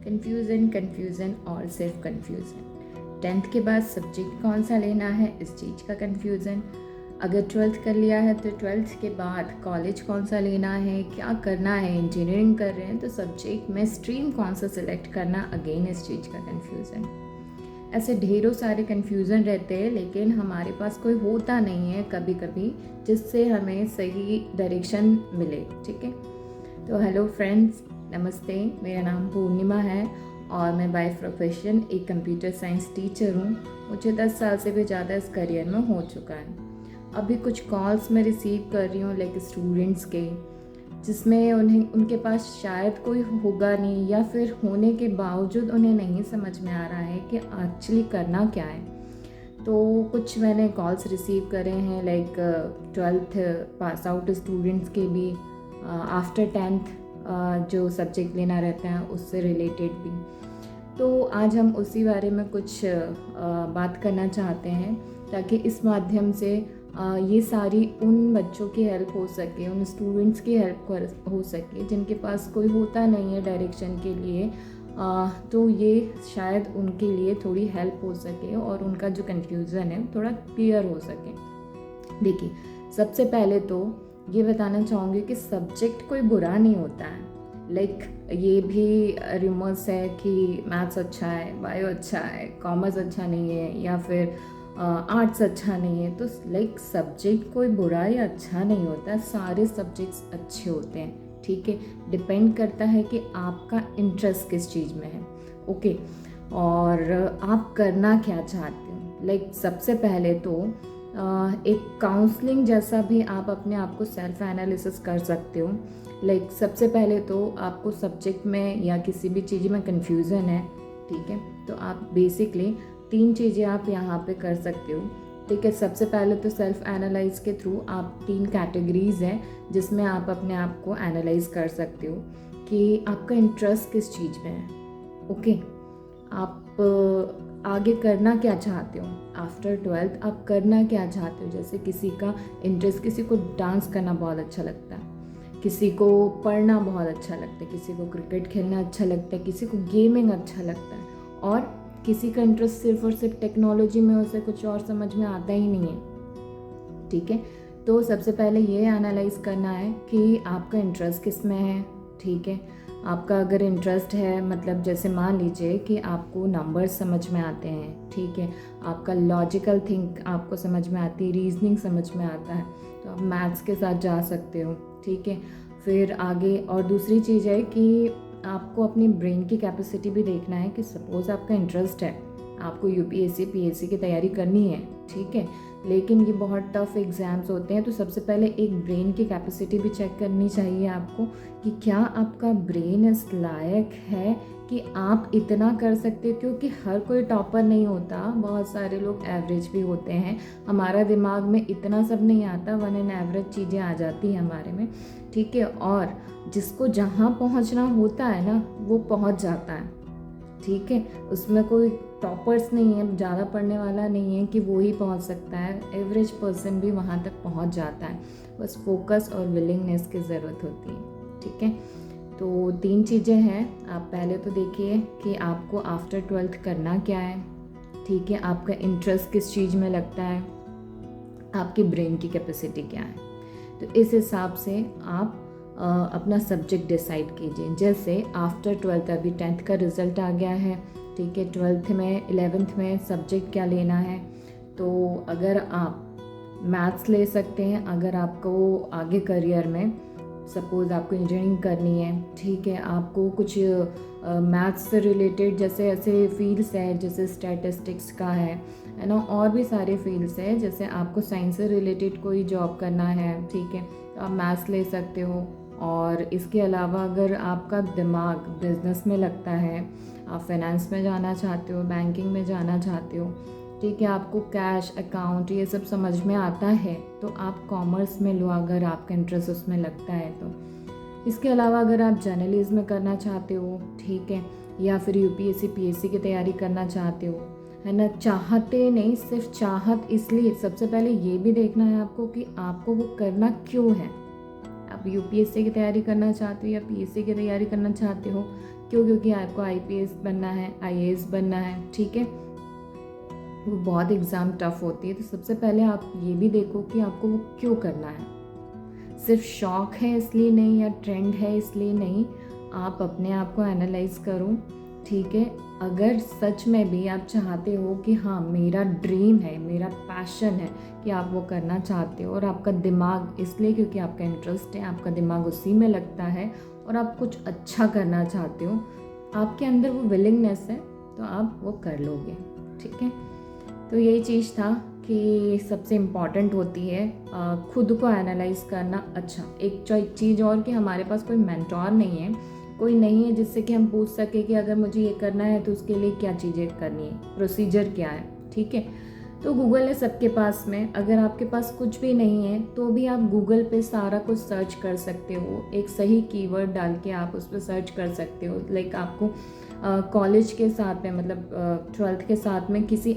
Confusion confusion और सिर्फ confusion. 10th के बाद सब्जेक्ट कौन सा लेना है, इस चीज़ का कन्फ्यूज़न। अगर 12th कर लिया है तो 12th के बाद कॉलेज कौन सा लेना है, क्या करना है, इंजीनियरिंग कर रहे हैं तो सब्जेक्ट में स्ट्रीम कौन सा सिलेक्ट करना, अगेन इस चीज़ का कन्फ्यूज़न। ऐसे ढेरों सारे कन्फ्यूज़न रहते हैं, लेकिन हमारे पास कोई होता नहीं है कभी कभी जिससे हमें सही डायरेक्शन मिले। ठीक है, तो हेलो फ्रेंड्स, नमस्ते। मेरा नाम पूर्णिमा है और मैं बाय प्रोफेशन एक कंप्यूटर साइंस टीचर हूँ। मुझे 10 साल से भी ज़्यादा इस करियर में हो चुका है। अभी कुछ कॉल्स मैं रिसीव कर रही हूँ लाइक स्टूडेंट्स के, जिसमें उनके पास शायद कोई होगा नहीं, या फिर होने के बावजूद उन्हें नहीं समझ में आ रहा है कि एक्चुअली करना क्या है। तो कुछ मैंने कॉल्स रिसीव करे हैं like 12th pass out students के भी, आफ्टर 10th जो सब्जेक्ट लेना रहता है उससे रिलेटेड भी। तो आज हम उसी बारे में कुछ बात करना चाहते हैं, ताकि इस माध्यम से ये सारी उन बच्चों की हेल्प हो सके, उन स्टूडेंट्स की हेल्प हो सके जिनके पास कोई होता नहीं है डायरेक्शन के लिए। तो ये शायद उनके लिए थोड़ी हेल्प हो सके और उनका जो कन्फ्यूज़न है थोड़ा क्लियर हो सके। देखिए, सबसे पहले तो ये बताना चाहूँगी कि सब्जेक्ट कोई बुरा नहीं होता है। लाइक ये भी रूमर्स है कि मैथ्स अच्छा है, बायो अच्छा है, कॉमर्स अच्छा नहीं है, या फिर आर्ट्स अच्छा नहीं है। तो लाइक सब्जेक्ट कोई बुरा या अच्छा नहीं होता, सारे सब्जेक्ट्स अच्छे होते हैं। ठीक है, डिपेंड करता है कि आपका इंटरेस्ट किस चीज़ में है। ओके, और आप करना क्या चाहते हो। लाइक सबसे पहले तो एक काउंसलिंग जैसा भी आप अपने आप को सेल्फ एनालिसिस कर सकते हो। लाइक सबसे पहले तो आपको सब्जेक्ट में या किसी भी चीज़ में कन्फ्यूज़न है, ठीक है, तो आप बेसिकली 3 चीज़ें आप यहाँ पे कर सकते हो। ठीक है, सबसे पहले तो सेल्फ एनालाइज के थ्रू आप 3 कैटेगरीज हैं जिसमें आप अपने आप को एनालाइज कर सकते हो कि आपका इंटरेस्ट किस चीज़ में है। ओके, आप आगे करना क्या चाहते हो, आफ्टर 12th आप करना क्या चाहते हो। जैसे किसी का इंटरेस्ट, किसी को डांस करना बहुत अच्छा लगता है, किसी को पढ़ना बहुत अच्छा लगता है, किसी को क्रिकेट खेलना अच्छा लगता है, किसी को गेमिंग अच्छा लगता है, और किसी का इंटरेस्ट सिर्फ और सिर्फ टेक्नोलॉजी में, उसे कुछ और समझ में आता ही नहीं है। ठीक है, तो सबसे पहले ये एनालाइज करना है कि आपका इंटरेस्ट किस में है। ठीक है, आपका अगर इंटरेस्ट है, मतलब जैसे मान लीजिए कि आपको नंबर्स समझ में आते हैं, ठीक है, आपका लॉजिकल थिंक आपको समझ में आती है, रीजनिंग समझ में आता है, तो आप मैथ्स के साथ जा सकते हो। ठीक है, फिर आगे और दूसरी चीज़ है कि आपको अपनी ब्रेन की कैपेसिटी भी देखना है कि सपोज़ आपका इंटरेस्ट है, आपको यूपीएससी पीएससी की तैयारी करनी है, ठीक है, लेकिन ये बहुत टफ एग्ज़ाम्स होते हैं, तो सबसे पहले एक ब्रेन की कैपेसिटी भी चेक करनी चाहिए आपको कि क्या आपका ब्रेन इस लायक है कि आप इतना कर सकते हो। क्योंकि हर कोई टॉपर नहीं होता, बहुत सारे लोग एवरेज भी होते हैं। हमारा दिमाग में इतना सब नहीं आता, 1 इन एवरेज चीज़ें आ जाती हैं हमारे में। ठीक है, और जिसको जहाँ पहुँचना होता है ना, वो पहुँच जाता है। ठीक है, उसमें कोई टॉपर्स नहीं है, ज़्यादा पढ़ने वाला नहीं है कि वो ही पहुंच सकता है, एवरेज पर्सन भी वहाँ तक पहुंच जाता है। बस फोकस और विलिंगनेस की ज़रूरत होती है। ठीक है, तो 3 चीज़ें हैं। आप पहले तो देखिए कि आपको आफ्टर 12th करना क्या है। ठीक है, आपका इंटरेस्ट किस चीज़ में लगता है, आपकी ब्रेन की कैपेसिटी क्या है, तो इस हिसाब से आप अपना सब्जेक्ट डिसाइड कीजिए। जैसे आफ्टर 12th, अभी 10th का रिज़ल्ट आ गया है, ठीक है, 12th में 11th में सब्जेक्ट क्या लेना है। तो अगर आप मैथ्स ले सकते हैं, अगर आपको आगे करियर में सपोज़ आपको इंजीनियरिंग करनी है, ठीक है, आपको कुछ मैथ्स से रिलेटेड जैसे ऐसे फील्ड्स है, जैसे स्टैटिस्टिक्स का है ना, और भी सारे फील्ड्स है। जैसे आपको साइंस से रिलेटेड कोई जॉब करना है, ठीक है, तो आप मैथ्स ले सकते हो। और इसके अलावा अगर आपका दिमाग बिजनेस में लगता है, आप फाइनेंस में जाना चाहते हो, बैंकिंग में जाना चाहते हो, ठीक है, आपको कैश अकाउंट ये सब समझ में आता है, तो आप कॉमर्स में लो अगर आपका इंटरेस्ट उसमें लगता है तो। इसके अलावा अगर आप जर्नलिज्म में करना चाहते हो, ठीक है, या फिर यूपीएससी पीएससी की तैयारी करना चाहते हो, है ना, चाहते नहीं, सिर्फ चाहत। इसलिए सबसे पहले ये भी देखना है आपको कि आपको वो करना क्यों है। आप यूपीएससी की तैयारी करना चाहते हो या पीएससी की तैयारी करना चाहते हो, क्यों? क्योंकि आपको IPS बनना है, IAS बनना है, ठीक है। वो बहुत एग्ज़ाम टफ होती है, तो सबसे पहले आप ये भी देखो कि आपको वो क्यों करना है। सिर्फ शौक है इसलिए नहीं, या ट्रेंड है इसलिए नहीं। आप अपने आप को एनालाइज करो, ठीक है। अगर सच में भी आप चाहते हो कि हाँ मेरा ड्रीम है, मेरा पैशन है कि आप वो करना चाहते हो, और आपका दिमाग इसलिए क्योंकि आपका इंटरेस्ट है, आपका दिमाग उसी में लगता है, और आप कुछ अच्छा करना चाहते हो, आपके अंदर वो विलिंगनेस है, तो आप वो कर लोगे, ठीक है। तो यही चीज़ था कि सबसे इम्पॉर्टेंट होती है खुद को एनालाइज करना। अच्छा, एक चीज़ और कि हमारे पास कोई मेंटोर नहीं है, कोई नहीं है जिससे कि हम पूछ सके कि अगर मुझे ये करना है तो उसके लिए क्या चीज़ें करनी है, प्रोसीजर क्या है, ठीक है। तो गूगल है सबके पास में। अगर आपके पास कुछ भी नहीं है तो भी आप गूगल पे सारा कुछ सर्च कर सकते हो, एक सही कीवर्ड डाल के आप उस पर सर्च कर सकते हो। लाइक आपको कॉलेज के साथ में, मतलब 12th के साथ में किसी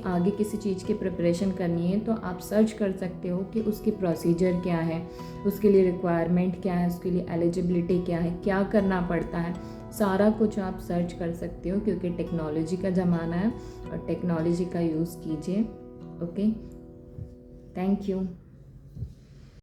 चीज़ की प्रिपरेशन करनी है, तो आप सर्च कर सकते हो कि उसकी प्रोसीजर क्या है, उसके लिए रिक्वायरमेंट क्या है, उसके लिए एलिजिबिलिटी क्या है, क्या करना पड़ता है, सारा कुछ आप सर्च कर सकते हो, क्योंकि टेक्नोलॉजी का ज़माना है और टेक्नोलॉजी का यूज़ कीजिए। Okay, thank you.